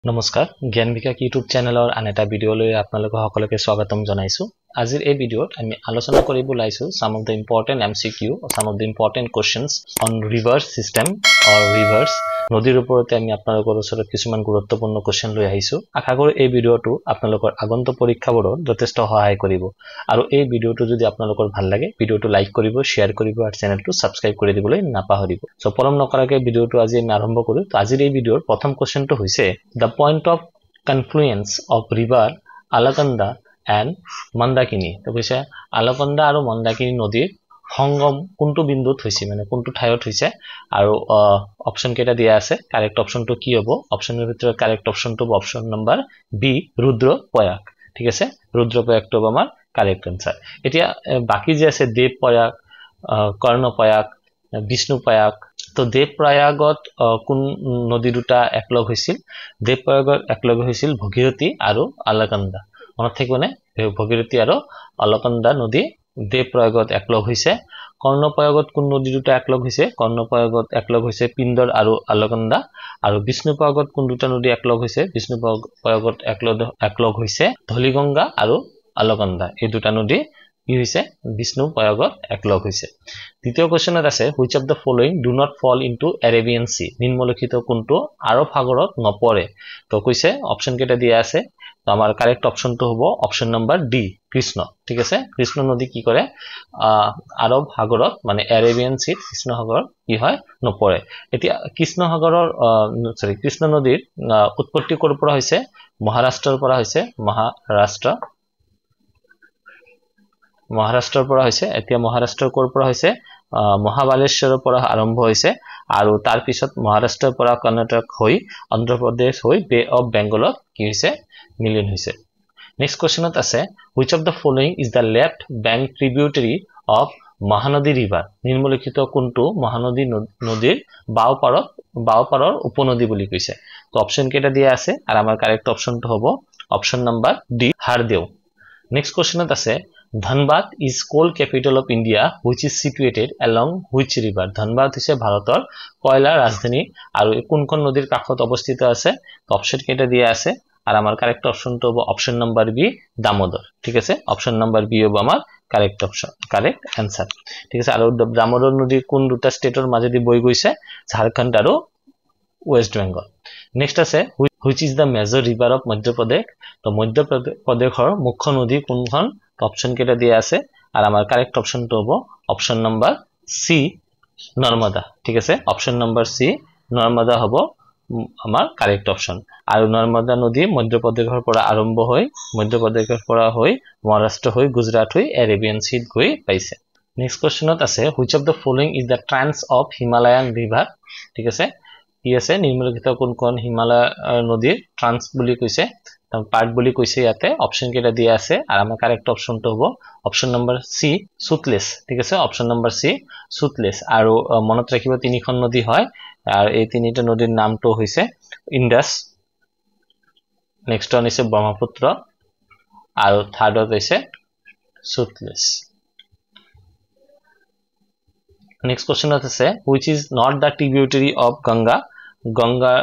নমস্কাৰ জ্ঞান বিকাশ ইউটিউব চেনেলৰ আন এটা ভিডিঅ'লৈ আপোনালোকক সকলোকে স্বাগতম জনাইছো। আজিৰ এই ভিডিঅ'ত আমি আলোচনা কৰিব লাইছো some of the important MCQ or some of the important questions on reverse system or reverse নদীৰ ওপৰতে আমি আপোনালোকৰ ওচৰত কিছুমান গুৰুত্বপূৰ্ণ কোৱেশ্চন লৈ আহিছো। আশা কৰো এই ভিডিঅ'টো আপোনালোকৰ আগন্তুক পৰীক্ষাবোৰত যথেষ্ট সহায় কৰিব আৰু এই ভিডিঅ'টো যদি আপোনালোকৰ ভাল লাগে ভিডিঅ'টো লাইক কৰিব, শেয়াৰ কৰিব আৰু চেনেলটো সাবস্ক্ৰাইব কৰি দিবলৈ নাপাহৰিব। সো পলম নকৰাকৈ ভিডিঅ'টো আজি আমি আৰম্ভ কৰো। তো আজিৰ এই ভিডিঅ'ৰ প্ৰথম কোৱেশ্চনটো হৈছে the point of confluence of river Alaknanda and Mandakini। তো কৈছে আলাকান্দা আৰু মন্দাকিনী নদীৰ সংগম কোনটো বিন্দুত হৈছে, মানে কোনটো ঠাইত হৈছে আৰু অপচন কেইটা দিয়া আছে। কাৰেক্ট অপশনটো কি হ'ব? অপশনৰ ভিতৰত কাৰেক্ট অপশনটো হ'ব অপশন নাম্বাৰ বি ৰুদ্ৰপ্ৰয়াগ। ঠিক আছে, ৰুদ্ৰপ্ৰয়াগটো হ'ব আমাৰ কারেক্ট আনসার। এতিয়া বাকি যে আছে দেবপ্রয়াগ, কর্ণপ্রয়াগ, বিষ্ণুপ্রয়াগ। তো দেবপ্রয়াগত কোন নদী দুটা একলগ হৈছিল? দেবপ্রয়াগত একলগ হৈছিল ভগীৰথী আৰু আলাকান্দা। মনত থাকিবনে? ভগীৰথী আৰু আলাকান্দা নদী দেবপ্ৰয়াগত একলগ হৈছে। কৰ্ণপ্ৰয়াগত কোন নদী দুটা একলগ হৈছে? কৰ্ণপ্ৰয়াগত একলগ হৈছে পিন্দৰ আৰু আলাকান্দা। আৰু বিষ্ণুপ্ৰয়াগত কোন দুটা নদী একলগ হৈছে? বিষ্ণুপ্ৰয়াগত একলগ হৈছে ধলিগঙ্গা আৰু আলাকান্দা। এই দুটা নদী কি হৈছে? বিষ্ণুপ্ৰয়াগত একলগ হৈছে। দ্বিতীয় কোৱেশ্চনত আছে which of the following do not fall into Arabian Sea? নিম্নলিখিত কোনটো আৰব সাগৰত নপৰে? তো কৈছে অপশন কেইটা দিয়া আছে। তো আমাৰ কাৰেক্ট অপশনটো হ'ব অপশন নাম্বাৰ ডি কৃষ্ণ। ঠিক আছে, কৃষ্ণ নদী কি কৰে? আৰব সাগৰত মানে এৰেবিয়ান সিত কৃষ্ণ সাগৰ কি হয়? নপৰে। এতিয়া কৃষ্ণ সাগৰৰ কৃষ্ণ নদীৰ উৎপত্তি ক'ৰ পৰা হৈছে? মহাৰাষ্ট্ৰৰ পৰা হৈছে। মহাৰাষ্ট্ৰৰ পৰা হৈছে। এতিয়া মহাৰাষ্ট্ৰৰ ক'ৰ পৰা হৈছে? মহাবালেশ্বৰৰ পৰা আৰম্ভ হৈছে আৰু তাৰ পিছত মহাৰাষ্ট্ৰৰ পৰা কৰ্ণাটক হৈ অন্ধ্ৰপ্ৰদেশ হৈ বে অফ বেংগলত কি হৈছে? মিলন হৈছে। নেক্সট কোৱেশ্চনত আছে which of the following is the left bank tributary of Mahanadi river? নিম্নলিখিত কোনটো মহানদী নদীৰ বাওপাৰৰ উপনদী বুলি কৈছে? তো অপশন কেইটা দিয়া আছে আৰু আমাৰ কাৰেক্ট অপশনটো হ'ব অপশন নাম্বাৰ ডি হাৰদেও। নেক্সট কোৱেশ্চনত আছে Dhanbad is coal capital of India which is situated along which river? Dhanbad হৈছে ভাৰতৰ কয়লা ৰাজধানী আৰু কোনখন নদীৰ কাষত অৱস্থিত আছে? অপশন কেইটা দিয়া আছে আৰু আমাৰ কাৰেক্ট অপশনটো হ'ব অপশন নাম্বাৰ বি দামোদৰ। ঠিক আছে, অপশন নাম্বাৰ বি হ'ব আমাৰ কাৰেক্ট অপশন, কাৰেক্ট আনসাৰ। ঠিক আছে, আৰু দামোদৰ নদী কোন দুটা ষ্টেটৰ মাজেদি বৈ গৈছে? ঝাৰখণ্ড আৰু ওয়েস্ট বেংগল। নেক্সট আছে which is the major river of Madhya Pradesh? তো মধ্যপ্ৰদেশৰ মুখ্য নদী কোনখন? অপশন কেইটা দিয়া আছে আৰু আমাৰ কাৰেক্ট অপশনটো হ'ব অপশন নাম্বাৰ সি নৰ্মদা। ঠিক আছে, অপশন নাম্বাৰ সি নৰ্মদা হ'ব আমাৰ কাৰেক্ট অপশন। আৰু নৰ্মদা নদী মধ্যপ্ৰদেশৰ পৰা আৰম্ভ হৈ মধ্যপ্ৰদেশৰ পৰা হৈ মহাৰাষ্ট্ৰ হৈ গুজৰাট হৈ এৰেবিয়ান সিত গৈ পাইছে। নেক্সট কোৱেশ্চনত আছে which of the following is the trans of Himalayan river? ঠিক আছে, কি আছে? নিম্নলিখিত কোনখন হিমালয় নদীৰ ট্ৰান্স বুলি কৈছে, পাৰ্ট বুলি কৈছে ইয়াতে। অপশন কেইটা দিয়া আছে আৰু আমাৰ কাৰেক্ট অপশনটো হ'ব অপশন নাম্বাৰ সি সুতলেজ। ঠিক আছে, অপশন নাম্বাৰ সি সুতলেজ। আৰু মনত ৰাখিব তিনিখন নদী হয় আৰু এই তিনিটা নদীৰ নামটো হৈছে ইন্দাস, নেক্সট ওয়ান হৈছে ব্ৰহ্মপুত্ৰ আৰু থাৰ্ডত হৈছে সুতলেজ। নেক্সট কোৱেশ্চনত আছে which is not the tributary of Ganga? গংগাৰ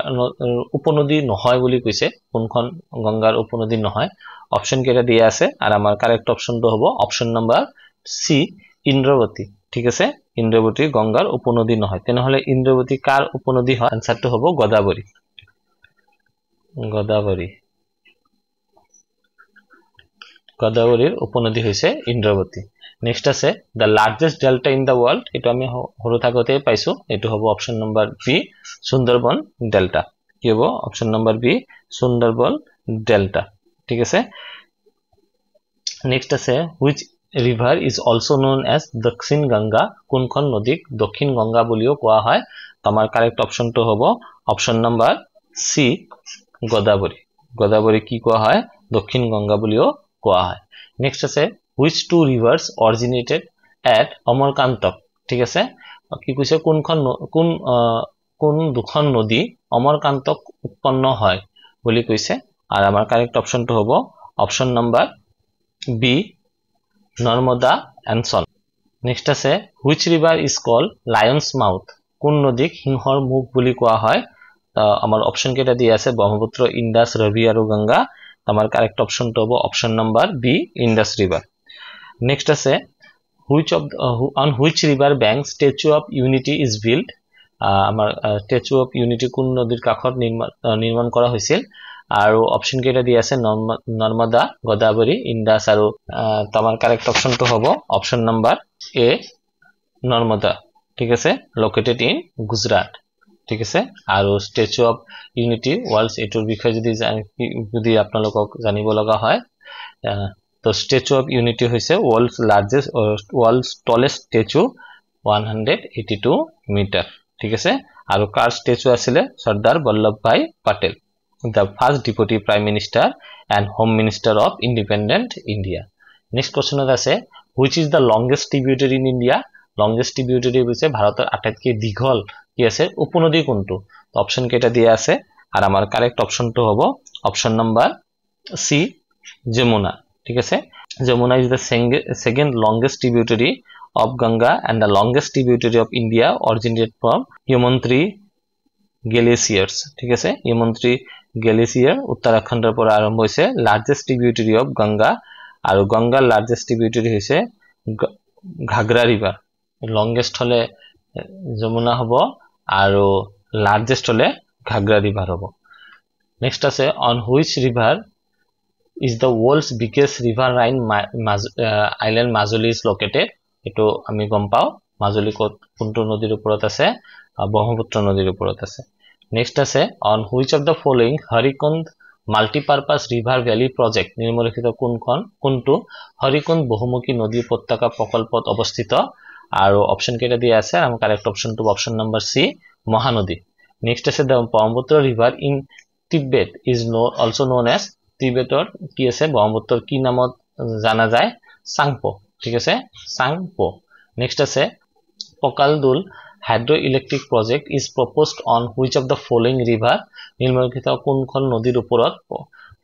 উপনদী নহয় বুলি কৈছে, কোনখন গংগাৰ উপনদী নহয়? অপশন কেইটা দিয়া আছে আৰু আমাৰ কাৰেক্ট অপশনটো হ'ব অপশন নাম্বাৰ সি ইন্দ্ৰৱতী। ঠিক আছে, ইন্দ্ৰৱতী গংগাৰ উপনদী নহয়। তেনেহলে ইন্দ্ৰৱতী কাৰ উপনদী হয়? আনসাৰটো হ'ব গোদাবৰী। গোদাবৰীৰ উপনদী হৈছে ইন্দ্ৰৱতী। নেক্সট আছে the largest delta in the world? এটো আমি হৰু থাকতে পাইছো, এটো হ'ব option number B Sundarban delta. কি হ'ব? Option number B Sundarban delta. ঠিক আছে, নেক্সট আছে which river is also known as দক্ষিণ গঙ্গা? কোনখন নদীক দক্ষিণ গঙ্গা বুলিও কোৱা হয়? আমাৰ কাৰেক্ট অপশনটো হ'ব অপশন নাম্বাৰ সি গোদাবৰী। গোদাবৰী কি কোৱা হয়? দক্ষিণ গঙ্গা বুলিও কোৱা হয়। নেক্সট আছে which two rivers originated at Amarkantak? ঠিক আছে, কি কৈছে? কোন দুখন নদী অমৰকান্তক উৎপন্ন হয় বুলি কৈছে আৰু আমাৰ কারেক্ট অপশনটো হ'ব option number B Narmada and Son. Next আছে which river is called lions mouth? কোন নদীক সিংহৰ মুখ বুলি কোৱা হয়? আমার অপশন কেটা দিয়ে আছে ব্রহ্মপুত্র ইন্দাস রবি আর গঙ্গা আমার কারেক্ট অপশনটা হবে option number B Indus river next আছে on which river bank statue of unity is built আমার স্ট্যাচু অফ ইউনিটি কোন নদীর কাষত নির্মাণ করা হৈছিল আৰু অপশন কেটা দিয়ে আছে নৰ্মদা গোদাবৰী ইন্দাস আৰু তোমাৰ কাৰেক্ট অপশনটো হ'ব অপশন নাম্বাৰ এ নৰ্মদা ঠিক আছে লোকেটেড ইন গুজৰাট ঠিক আছে আৰু স্ট্যাচু অফ ইউনিটি ওয়াৰ্ল্ডস এটোৰ বিষয়ে যদি আপোনালোকক জানিব লগা হয় তো স্ট্যাচু অফ ইউনিটি হৈছে ওয়ার্ল্ডস টলেস্ট স্ট্যাচু 182 মিটার ঠিক আছে আৰু কাৰ স্ট্যাচু আছিল Sardar Vallabhbhai Patel the first deputy prime minister and home minister of independent India next question আছে which is the longest tributary in India longest tributary হৈছে ভাৰতৰ আটাইতকৈ দীঘল কি আছে উপনদী কোনটো অপশন কেটা দিয়া আছে আর আমার কারেক্ট অপশনটো হ'ব অপশন নাম্বার সি যমুনা ঠিক আছে Yamuna is the second longest tributary of Ganga and the longest tributary of India originated from Yamunotri glaciers ঠিক আছে Yamunotri glacier উত্তৰাখণ্ডৰ পৰা আৰম্ভ হৈছে লাৰ্জেষ্ট ট্ৰিবিউটাৰি অফ গঙ্গা আৰু গঙ্গাৰ লাৰ্জেষ্ট ট্ৰিবিউটাৰি হৈছে ঘাগৰা ৰিভাৰ লংগেষ্ট হলে যমুনা হ'ব আৰু লাৰ্জেষ্ট হলে ঘাগৰা ৰিভাৰ হ'ব নেক্সট আছে on which river is the world's biggest riverine island Majuli is located এটো আমি গম পাও মাজুলী কোনটো নদীৰ ওপৰত আছে ব্ৰহ্মপুত্ৰ নদীৰ ওপৰত আছে নেক্সট আছে on which of the following Harikund multipurpose river valley project নিম্নলিখিত কোনটো হৰিকুণ্ড বহুমুখী নদী উপত্যকা প্ৰকল্পত অৱস্থিত আৰু অপশন কেটা দিয়া আছে আৰু কাৰেক্ট অপশনটো অপশন নাম্বাৰ সি মহানদী নেক্সট আছে the Brahmaputra river in Tibet is also known as তিবেটৰ কি আছে ব্ৰহ্মপুত্ৰৰ কি নামত জানা যায় সাংপো ঠিক আছে সাংপো নেক্সট আছে পকালদুল hydroelectric project is proposed on which of the following river নিম্নলিখিত কোনখন নদীৰ ওপৰত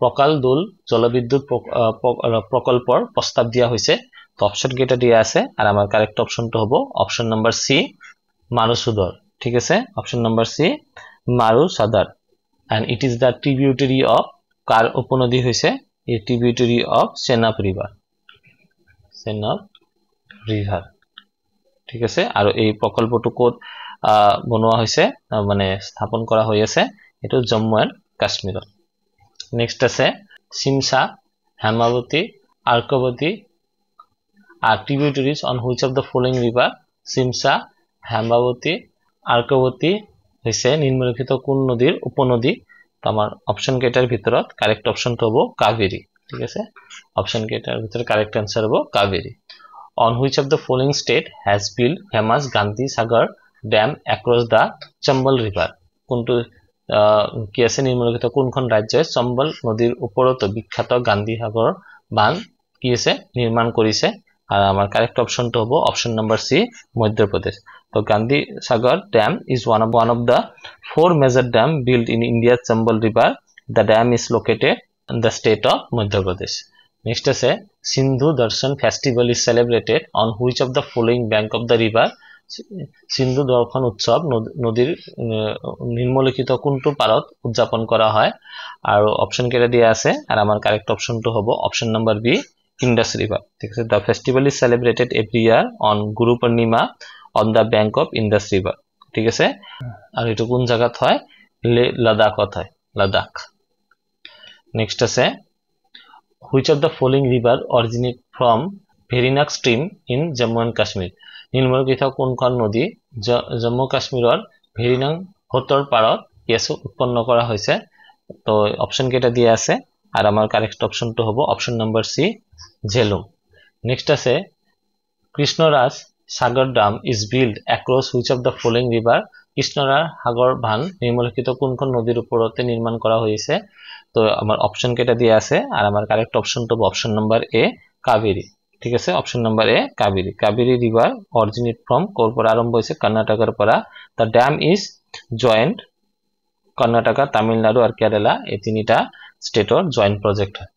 পকালদুল জলবিদ্যুৎ প্ৰকল্পৰ প্ৰস্তাৱ দিয়া হৈছে তো অপশন কেটা দিয়া আছে আৰ আমাৰ কাৰেক্ট অপশনটো হ'ব অপশন নাম্বাৰ সি মাৰুসুদৰ ঠিক আছে অপশন নাম্বাৰ সি মাৰুসদৰ and it is the tributary of কাৰ উপনদী হৈছে a tributary of Chenab river ঠিক আছে আৰু এই প্ৰকল্পটো কোত বনোৱা হৈছে মানে স্থাপন কৰা হৈ আছে এটো জম্মু এণ্ড কাশ্মীৰত নেক্সট আছে সিমসা হেমাৱতী আৰ্কৱতী are tributaries on which of the following river সিমসা হেমাৱতী আৰ্কৱতী হৈছে নিম্নলিখিত কোন নদীৰ উপনদী আমাৰ অপশন কেটাৰ ভিতৰত কাৰেক্ট অপশনটো হ'ব কাবেৰী ঠিক আছে অপশন কেটাৰ ভিতৰত কাৰেক্ট আনসাৰ হ'ব Kaveri on which of the following state has built famous Gandhi Sagar dam across the Chambal river কোনটো কি আছে নিম্নলিখিত কোনখন ৰাজ্যই চম্বল নদীৰ ওপৰত বিখ্যাত গান্ধী সাগৰ বান্ধ কি আছে নিৰ্মাণ কৰিছে আর আমার কারেক্ট অপশনটো হ'ব অপশন নাম্বার সি মধ্যপ্রদেশ তো গান্ধী সাগর dam is one of the four major dam built in India's Chambal river the dam is located in the state of Madhya Pradesh next আছে Sindhu Darshan festival is celebrated on which of the following bank of the river Sindhu দৰ্শন উৎসৱ নদীৰ নিম্নলিখিত কোনটো পাৰত উদযাপন কৰা হয় আৰু অপশন কেটা দিয়া আছে আৰু আমাৰ কারেক্ট অপশনটো হ'ব option number B Indus river ঠিক আছে the festival is celebrated every year on Guru Purnima on the bank of Indus river ঠিক আছে আৰু এটো কোন জায়গাত হয় লাদাখত হয় লাদাখ নেক্সট আছে which of the following river originate from Verinak stream in Jammu and Kashmir নিম্নলিখিত কোনখন নদী জম্মু কাশ্মীৰৰ ভেৰিনাং হ্ৰদৰ পাৰত ইয়াছে উৎপন্ন কৰা হৈছে তো অপশন কেটা দিয়া আছে আৰ আমাৰ কাৰেক্ট অপশনটো হ'ব অপশন নাম্বাৰ সি ঝেলুম নেক্সট আছে কৃষ্ণৰাজ সাগৰ ডাম is built across which of the following river Krishnaraj সাগৰ বান্ধ নিম্নলিখিত কোনখন নদীৰ ওপৰতে নিৰ্মাণ কৰা হৈছে তো আমাৰ অপশন কেটা দিয়া আছে আৰ আমাৰ কাৰেক্ট অপশনটো হ'ব অপশন নাম্বাৰ এ কাবেৰী ঠিক আছে option number A Kaveri river originate from Coorg পৰা আৰম্ভ হৈছে কৰ্ণাটকৰ পৰা the dam is joined Karnataka Tamil Nadu আৰ কেৰালা এই তিনিটা স্টেটৰ জয়েন্ট প্রজেক্ট হয়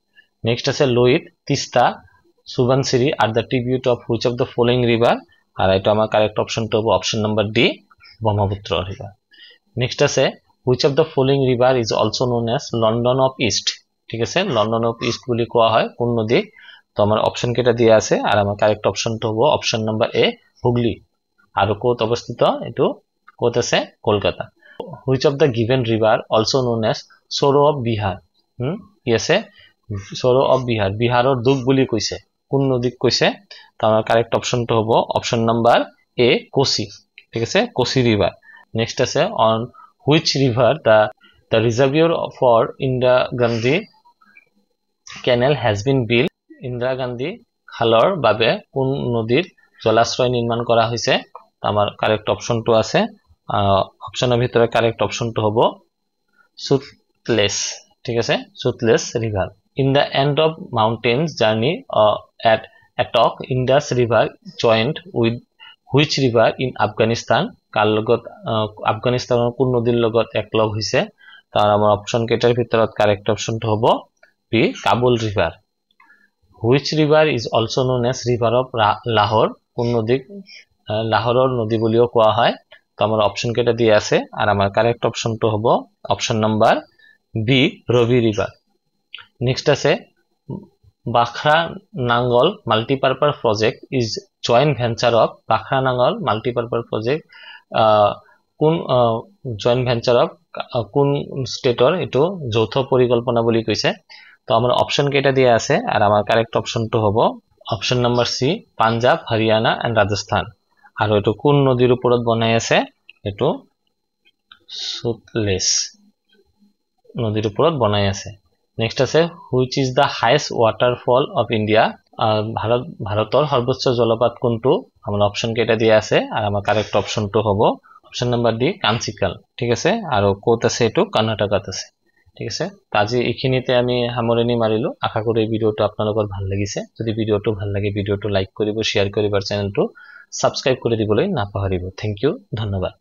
নেক্সট আছে Lohit Teesta Subansiri are the tribute of which of the following river আর এটা আমার কারেক্ট অপশনটো হ'ব option number D Brahmaputra river next আছে which of the following river is also known as London of East ঠিক আছে লন্ডন অফ ইস্ট বুলি কোৱা হয় কোন নদী তো আমাৰ অপশন কেটা দিয়া আছে আৰ আমাৰ কারেক্ট অপশনটো হ'ব অপশন নাম্বার এ হুগলি আর কোত অবস্থিত এটো কোত আছে Kolkata which of the given river also known as Sorrow of Bihar কি আছে Sorrow of Bihar বিহাৰৰ দুখ বুলি কৈছে কোন নদীক কৈছে তো আমাৰ কারেক্ট অপশনটো হ'ব অপশন নাম্বার এ কোসি ঠিক আছে কোসি রিভার নেক্সট আছে on which river the reservoir for Indira Gandhi canal has been built Indira Gandhi খালৰ বাবে কোন নদীৰ জলাশ্ৰয় নিৰ্মাণ কৰা হৈছে আমাৰ কাৰেক্ট অপশনটো আছে অপশনৰ ভিতৰত কারেক্ট অপশনটো হ'ব সুতলেজ ঠিক আছে Sutlej river in the end of mountains journey at Attock Indus river joined with which river in Afghanistan কার লগত আফগানিস্তানৰ কোন নদীৰ লগত একলগ হৈছে তাৰ আমাৰ অপশন কেটাৰ ভিতৰত কারেক্ট অপশনটো হ'ব B Kabul river which river is also known as river of Lahore কোন নদীক লাহোৰৰ নদী বুলিও কোৱা হয় তো আমাৰ অপশন কেটা দিয়া আছে আৰ আমাৰ কারেক্ট অপশনটো হ'ব option number B Ravi river next আছে Bhakra Nangal multipurpose project is joint venture of Bhakra Nangal multipurpose project কোন জয়েন্ট ভেঞ্চার অফ কোন স্টেটৰ এটো যৌথ পৰিকল্পনা বুলি কৈছে তো আমাৰ অপশন কেটা দিয়া আছে আৰ আমাৰ কাৰেক্ট অপশনটো হ'ব option number C Punjab Haryana and Rajasthan আৰ এটো কোন নদীৰ ওপৰত বনাই আছে এটো সুতলেজ নদীৰ ওপৰত বনাই আছে নেক্সট আছে which is the highest waterfall of India ভাৰতৰ সৰ্বোচ্চ জলপাত কোনটো আমাৰ অপশন কেটা দিয়া আছে আৰ আমাৰ কারেক্ট অপশনটো হ'ব অপশন নাম্বার ডি কাঞ্চিকাল ঠিক আছে আর কোত আছে এটো কর্ণাটকত আছে ঠিক আছে আজি এইখিনিতে আমি সামৰণি মাৰিলো আশা কৰো এই ভিডিওটো আপোনালোকৰ ভাল লাগিছে যদি ভিডিওটো ভাল লাগে ভিডিওটো লাইক কৰিব শেয়াৰ কৰিব আৰু চেনেলটো সাবস্ক্ৰাইব কৰি দিবলৈ নাপাহৰিব থ্যাংক ইউ ধন্যবাদ